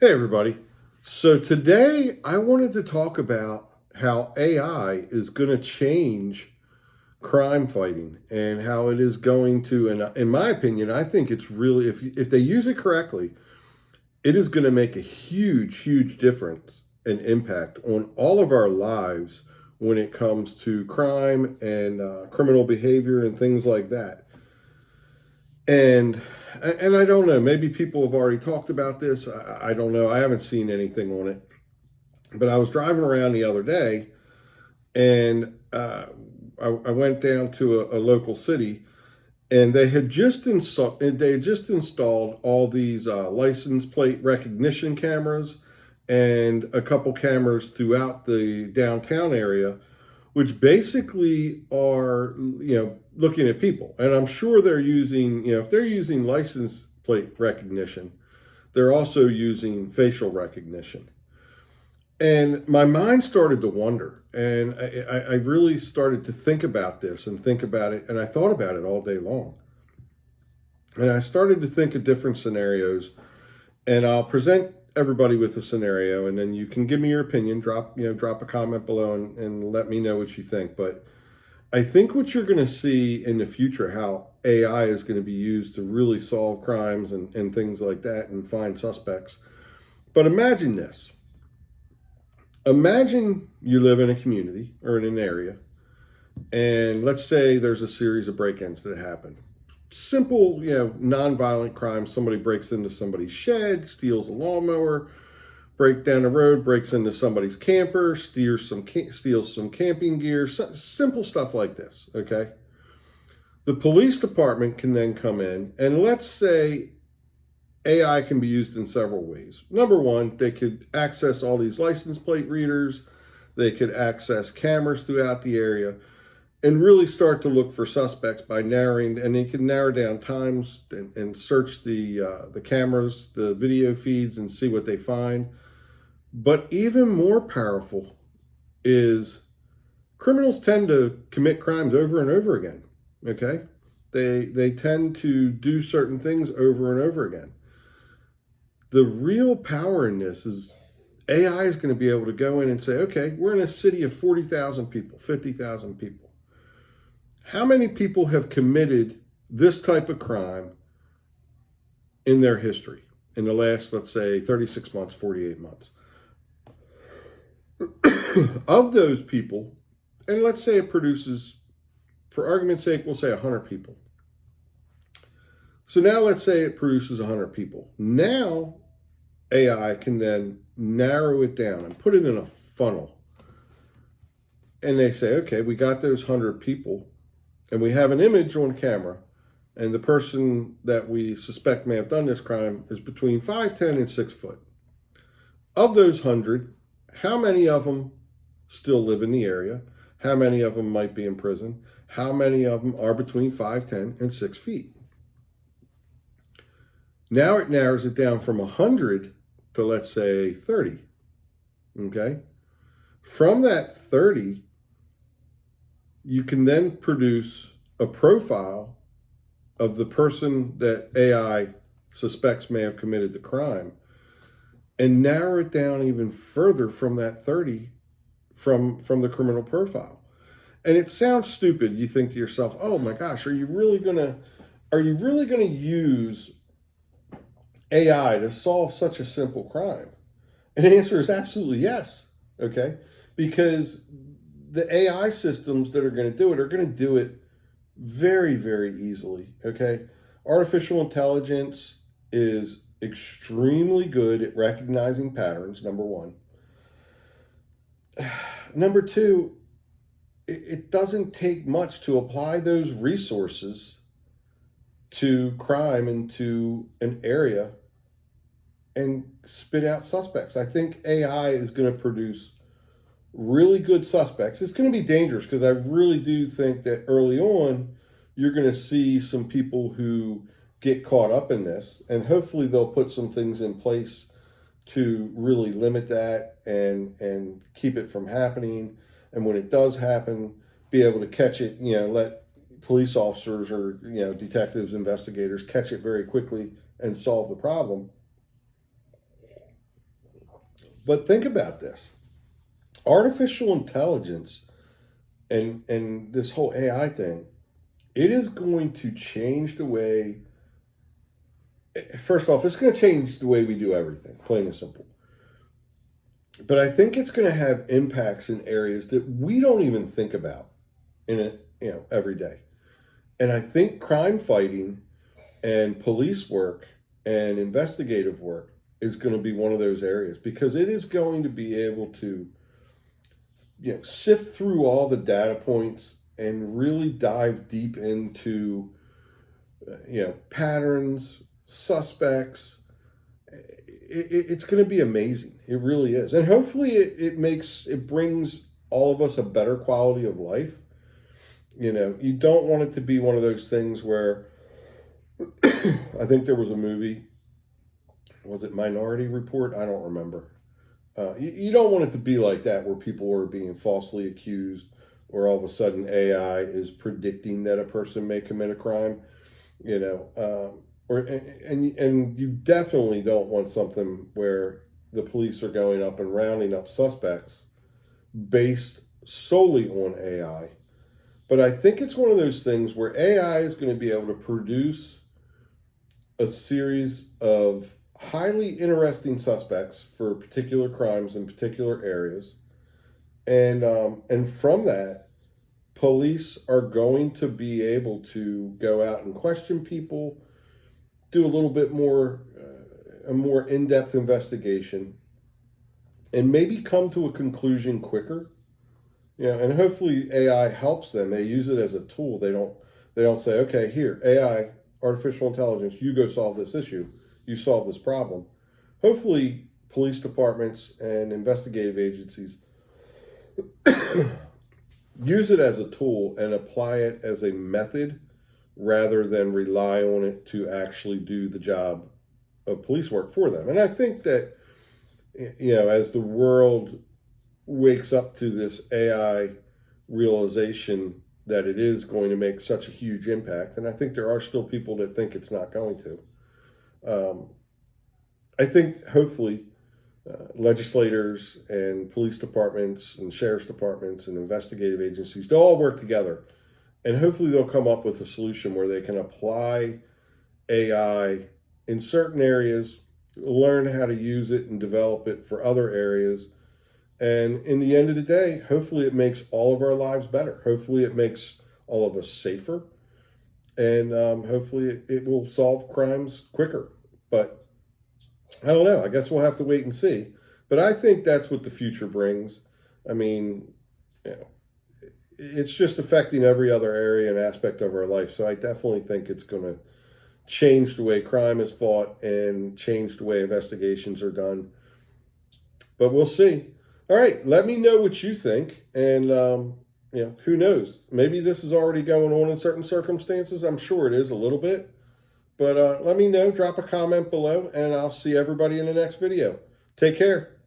Hey, everybody. So today I wanted to talk about how AI is going to change crime fighting and how it is going to, and in my opinion, I think it's really, if they use it correctly, it is going to make a huge difference and impact on all of our lives when it comes to crime and criminal behavior and things like that. And and I don't know, maybe people have already talked about this. I don't know. I haven't seen anything on it. But I was driving around the other day, and I went down to a local city, and they had just installed all these license plate recognition cameras and a couple cameras throughout the downtown area, which basically are looking at people. And I'm sure they're using if they're using license plate recognition, they're also using facial recognition. And my mind started to wonder, and I really started to think about this and think about it, and I thought about it all day long. And I started to think of different scenarios, and I'll present everybody with a scenario, and then you can give me your opinion. Drop a comment below and let me know what you think. But I think what you're going to see in the future, how AI is going to be used to really solve crimes and things like that and find suspects. But imagine this. Imagine you live in a community or in an area, and let's say there's a series of break-ins that happen. Simple, non-violent crimes. Somebody breaks into somebody's shed, steals a lawnmower, break down the road, breaks into somebody's camper, steals some camping gear, simple stuff like this, okay? The police department can then come in, and let's say AI can be used in several ways. Number one, they could access all these license plate readers. They could access cameras throughout the area and really start to look for suspects by narrowing, and they can narrow down times and search the cameras, the video feeds, and see what they find. But even more powerful is criminals tend to commit crimes over and over again. Okay, they tend to do certain things over and over again. The real power in this is AI is going to be able to go in and say, okay, we're in a city of 40,000 people, 50,000 people. How many people have committed this type of crime in their history in the last, let's say, 36 months, 48 months? Of those people, and let's say it produces, for argument's sake, we'll say 100 people. So now let's say it produces 100 people. Now AI can then narrow it down and put it in a funnel. And they say, okay, we got those 100 people, and we have an image on camera, and the person that we suspect may have done this crime is between 5'10" and 6 foot. Of those 100, how many of them still live in the area? How many of them might be in prison? How many of them are between 5'10" and 6 feet? Now it narrows it down from 100 to, let's say, 30. Okay? From that 30, you can then produce a profile of the person that AI suspects may have committed the crime and narrow it down even further from that 30 from the criminal profile. And it sounds stupid. You think to yourself, oh my gosh, are you really gonna use AI to solve such a simple crime? And the answer is absolutely yes. Okay? Because the AI systems that are going to do it are going to do it very easily. Okay? Artificial intelligence is extremely good at recognizing patterns, number one. Number two, it doesn't take much to apply those resources to crime into an area and spit out suspects. I think AI is going to produce really good suspects. It's going to be dangerous because I really do think that early on you're going to see some people who get caught up in this, and hopefully they'll put some things in place to really limit that and keep it from happening. And when it does happen, be able to catch it, let police officers or, detectives, investigators catch it very quickly and solve the problem. But think about this. Artificial intelligence and this whole AI thing, it is going to change the way, first off, it's going to change the way we do everything, plain and simple. But I think it's going to have impacts in areas that we don't even think about in it, every day. And I think crime fighting and police work and investigative work is going to be one of those areas, because it is going to be able to, sift through all the data points and really dive deep into, patterns, suspects. It's going to be amazing. It really is. And hopefully it brings all of us a better quality of life. You don't want it to be one of those things where, I think there was a movie, was it Minority Report? I don't remember. You don't want it to be like that, where people are being falsely accused, or all of a sudden AI is predicting that a person may commit a crime, and you definitely don't want something where the police are going up and rounding up suspects based solely on AI. But I think it's one of those things where AI is going to be able to produce a series of highly interesting suspects for particular crimes in particular areas. And from that, police are going to be able to go out and question people, do a little bit more, a more in-depth investigation, and maybe come to a conclusion quicker. And hopefully AI helps them. They use it as a tool. They don't say, okay, here, AI, artificial intelligence, you go solve this issue. You solve this problem. Hopefully, police departments and investigative agencies use it as a tool and apply it as a method, rather than rely on it to actually do the job of police work for them. And I think that, as the world wakes up to this AI realization that it is going to make such a huge impact, and I think there are still people that think it's not going to. I think hopefully legislators and police departments and sheriff's departments and investigative agencies, they'll all work together, and hopefully they'll come up with a solution where they can apply AI in certain areas, learn how to use it and develop it for other areas. And in the end of the day, hopefully it makes all of our lives better. Hopefully it makes all of us safer. And hopefully it will solve crimes quicker. But I don't know. I guess we'll have to wait and see. But I think that's what the future brings. I mean, it's just affecting every other area and aspect of our life. So I definitely think it's going to change the way crime is fought and change the way investigations are done. But we'll see. All right, let me know what you think. And, who knows? Maybe this is already going on in certain circumstances. I'm sure it is a little bit. But let me know. Drop a comment below, and I'll see everybody in the next video. Take care.